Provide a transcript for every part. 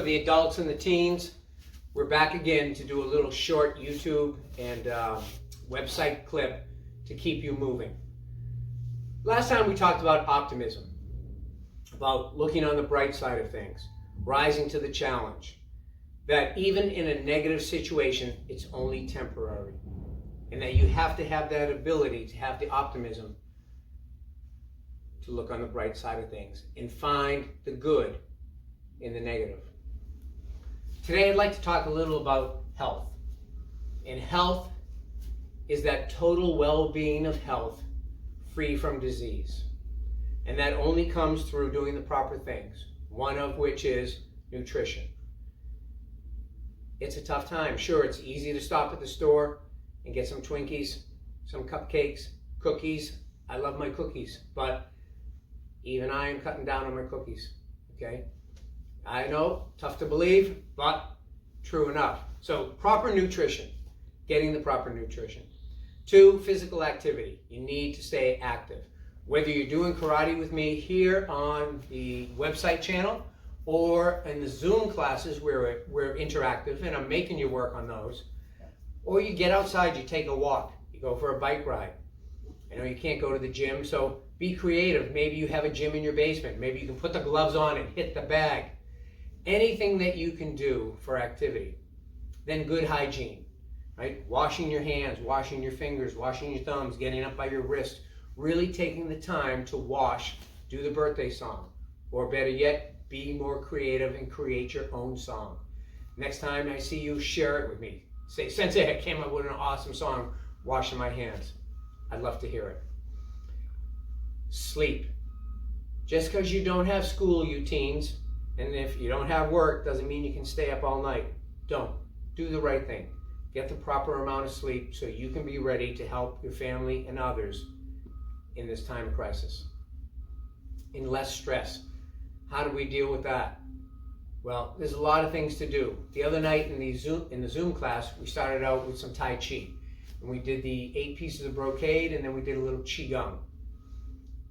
the adults and the teens, we're back again to do a little short YouTube and website clip to keep you moving. Last time we talked about optimism, about looking on the bright side of things, rising to the challenge, that even in a negative situation, it's only temporary, and that you have to have that ability to have the optimism to look on the bright side of things and find the good in the negative. Today I'd like to talk a little about health. And health is that total well-being of health, free from disease. And that only comes through doing the proper things, one of which is nutrition. It's a tough time. Sure, it's easy to stop at the store and get some Twinkies, some cupcakes, cookies. I love my cookies, but even I am cutting down on my cookies, okay? I know, tough to believe, but true enough. So proper nutrition, getting the proper nutrition. 2, physical activity. You need to stay active. Whether you're doing karate with me here on the website channel or in the Zoom classes where we're interactive and I'm making you work on those, or you get outside, you take a walk, you go for a bike ride. I know you can't go to the gym, so be creative. Maybe you have a gym in your basement. Maybe you can put the gloves on and hit the bag. Anything that you can do for activity. Then good hygiene, right? Washing your hands, washing your fingers, washing your thumbs, getting up by your wrist. Really taking the time to wash, do the birthday song. Or better yet, be more creative and create your own song. Next time I see you, share it with me. Say, Sensei, I came up with an awesome song, washing my hands. I'd love to hear it. Sleep. Just because you don't have school, you teens, and if you don't have work, doesn't mean you can stay up all night. Don't. Do the right thing. Get the proper amount of sleep so you can be ready to help your family and others in this time of crisis. In less stress. How do we deal with that? Well, there's a lot of things to do. The other night in the Zoom class, we started out with some Tai Chi. And we did the 8 pieces of brocade, and then we did a little Qigong.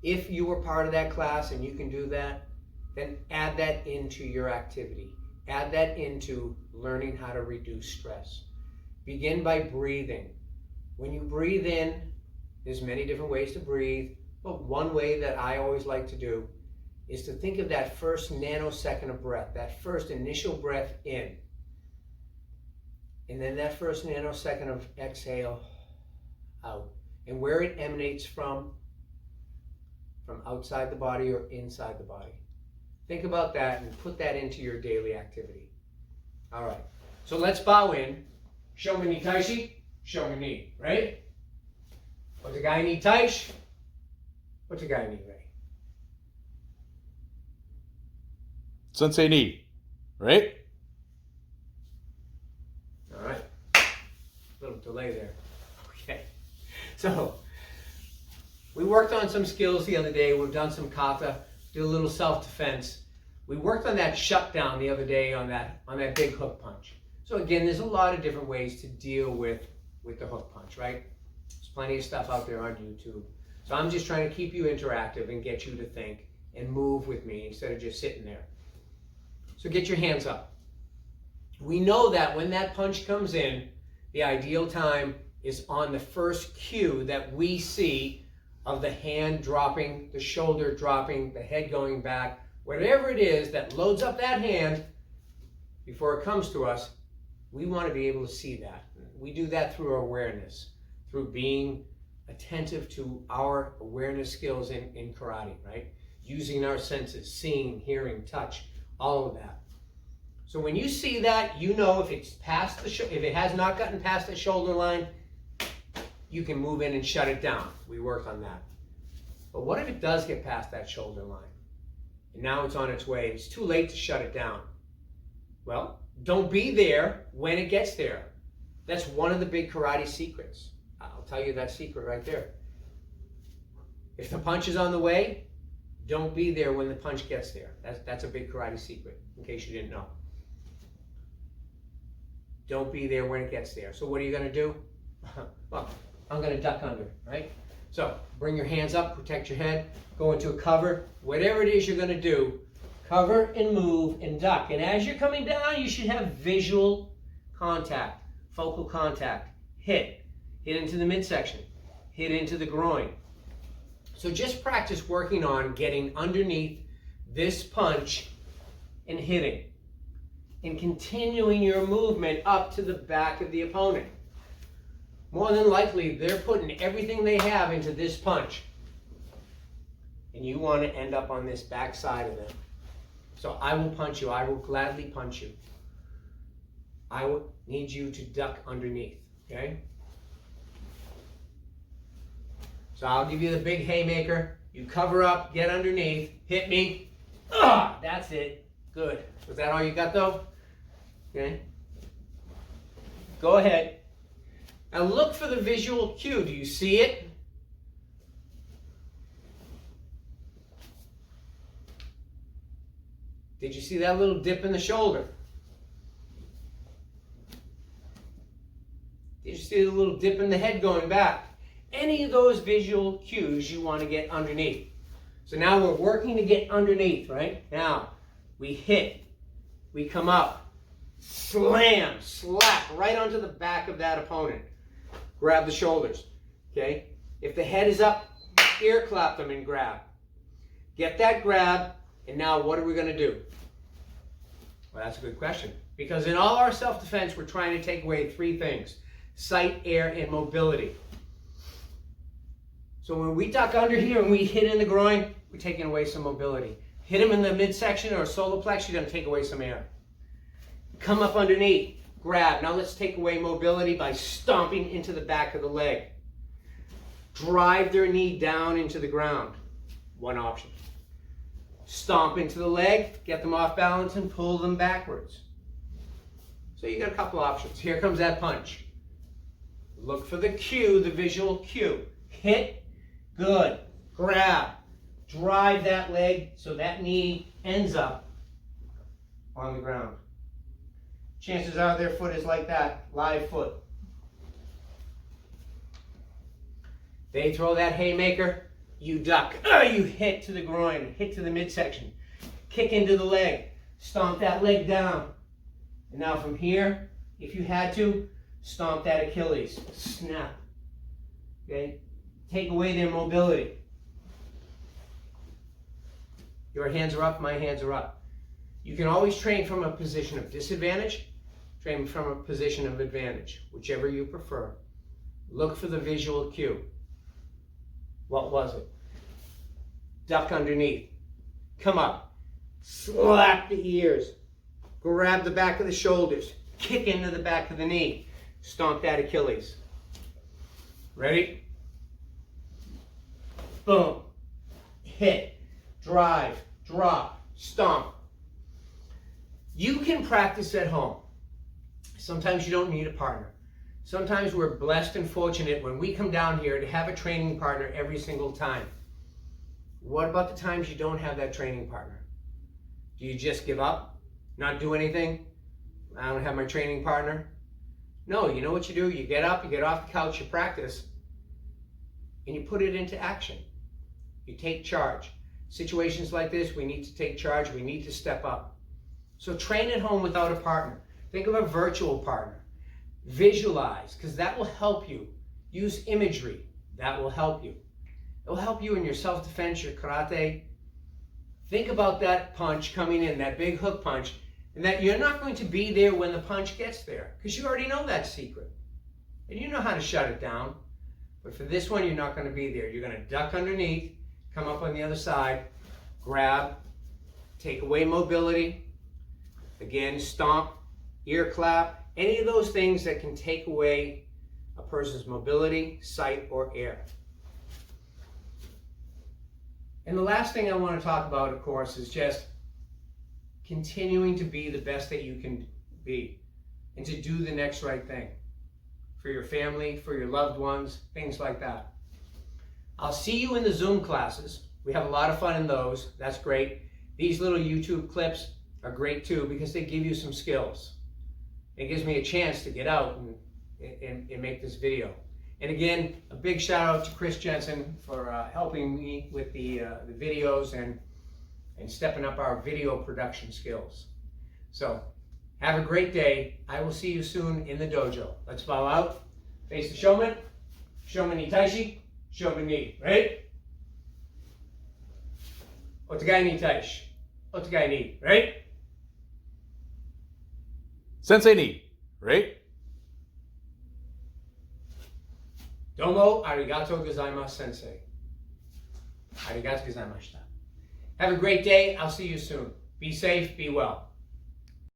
If you were part of that class and you can do that, then add that into your activity. Add that into learning how to reduce stress. Begin by breathing. When you breathe in, there's many different ways to breathe, but one way that I always like to do is to think of that first nanosecond of breath, that first initial breath in. And then that first nanosecond of exhale out. And where it emanates from outside the body or inside the body. Think about that and put that into your daily activity. All right, so let's bow in. Show me ni taishi, show me ni, right? What's a guy need taish? What's a guy need, right? Sensei ni, right? All right, little delay there. Okay, so we worked on some skills the other day. We've done some kata, did a little self-defense. We worked on that shutdown the other day on that big hook punch. So again, there's a lot of different ways to deal with the hook punch, right? There's plenty of stuff out there on YouTube. So I'm just trying to keep you interactive and get you to think and move with me instead of just sitting there. So get your hands up. We know that when that punch comes in, the ideal time is on the first cue that we see of the hand dropping, the shoulder dropping, the head going back, whatever it is that loads up that hand before it comes to us, we want to be able to see that. We do that through awareness, through being attentive to our awareness skills in karate, right? Using our senses, seeing, hearing, touch, all of that. So when you see that, you know if it's past if it has not gotten past the shoulder line, you can move in and shut it down. We worked on that. But what if it does get past that shoulder line? And now it's on its way. It's too late to shut it down. Well, don't be there when it gets there. That's one of the big karate secrets. I'll tell you that secret right there. If the punch is on the way, don't be there when the punch gets there. That's a big karate secret, in case you didn't know. Don't be there when it gets there. So what are you going to do? Well, I'm going to duck under, right? So bring your hands up, protect your head, go into a cover. Whatever it is you're going to do, Cover and move and duck. And as you're coming down, you should have visual contact, focal contact. Hit into the midsection, hit into the groin. So just practice working on getting underneath this punch and hitting, and continuing your movement up to the back of the opponent. More than likely, they're putting everything they have into this punch, and you want to end up on this back side of them. So I will punch you. I will gladly punch you. I will need you to duck underneath, okay? So I'll give you the big haymaker. You cover up, get underneath, hit me. Ah, that's it. Good. Was that all you got though? Okay. Go ahead. Now look for the visual cue. Do you see it? Did you see that little dip in the shoulder? Did you see the little dip in the head going back? Any of those visual cues you want to get underneath. So now we're working to get underneath, right? Now, we hit, we come up, slam, slap right onto the back of that opponent. Grab the shoulders, okay? If the head is up, ear clap them and grab. Get that grab, and now what are we going to do? Well, that's a good question. Because in all our self-defense, we're trying to take away three things: sight, air, and mobility. So when we duck under here and we hit in the groin, we're taking away some mobility. Hit him in the midsection or solar plex, you're going to take away some air. Come up underneath, grab. Now let's take away mobility by stomping into the back of the leg. Drive their knee down into the ground. One option. Stomp into the leg, get them off balance, and pull them backwards. So you got a couple options. Here comes that punch. Look for the cue, the visual cue. Hit. Good. Grab. Drive that leg so that knee ends up on the ground. Chances are their foot is like that, live foot. They throw that haymaker, you duck. You hit to the groin, hit to the midsection. Kick into the leg, stomp that leg down. And now from here, if you had to, stomp that Achilles, snap. Okay? Take away their mobility. Your hands are up, my hands are up. You can always train from a position of disadvantage, train from a position of advantage, whichever you prefer. Look for the visual cue. What was it? Duck underneath. Come up. Slap the ears. Grab the back of the shoulders. Kick into the back of the knee. Stomp that Achilles. Ready? Boom. Hit. Drive. Drop. Stomp. You can practice at home. Sometimes you don't need a partner. Sometimes we're blessed and fortunate when we come down here to have a training partner every single time. What about the times you don't have that training partner? Do you just give up? Not do anything? I don't have my training partner? No, you know what you do? You get up, you get off the couch, you practice, and you put it into action. You take charge. Situations like this, we need to take charge, we need to step up. So train at home without a partner. Think of a virtual partner. Visualize, because that will help you. Use imagery. That will help you. It will help you in your self-defense, your karate. Think about that punch coming in, that big hook punch, and that you're not going to be there when the punch gets there, because you already know that secret. And you know how to shut it down. But for this one, you're not going to be there. You're going to duck underneath, come up on the other side, grab, take away mobility, again, stomp, ear clap, any of those things that can take away a person's mobility, sight, or air. And the last thing I want to talk about, of course, is just continuing to be the best that you can be and to do the next right thing for your family, for your loved ones, things like that. I'll see you in the Zoom classes. We have a lot of fun in those. That's great. These little YouTube clips are great too because they give you some skills. It gives me a chance to get out and make this video. And again, a big shout out to Chris Jensen for helping me with the videos and and stepping up our video production skills. So, have a great day. I will see you soon in the dojo. Let's bow out. Face the Shomen. Shomen ni Taishi. Shomen ni. Right? Otagai ni Taishi. Otagai ni. Right? Sensei ni. Right? Domo arigato gozaimasu, sensei. Arigato gozaimashita. Have a great day. I'll see you soon. Be safe. Be well.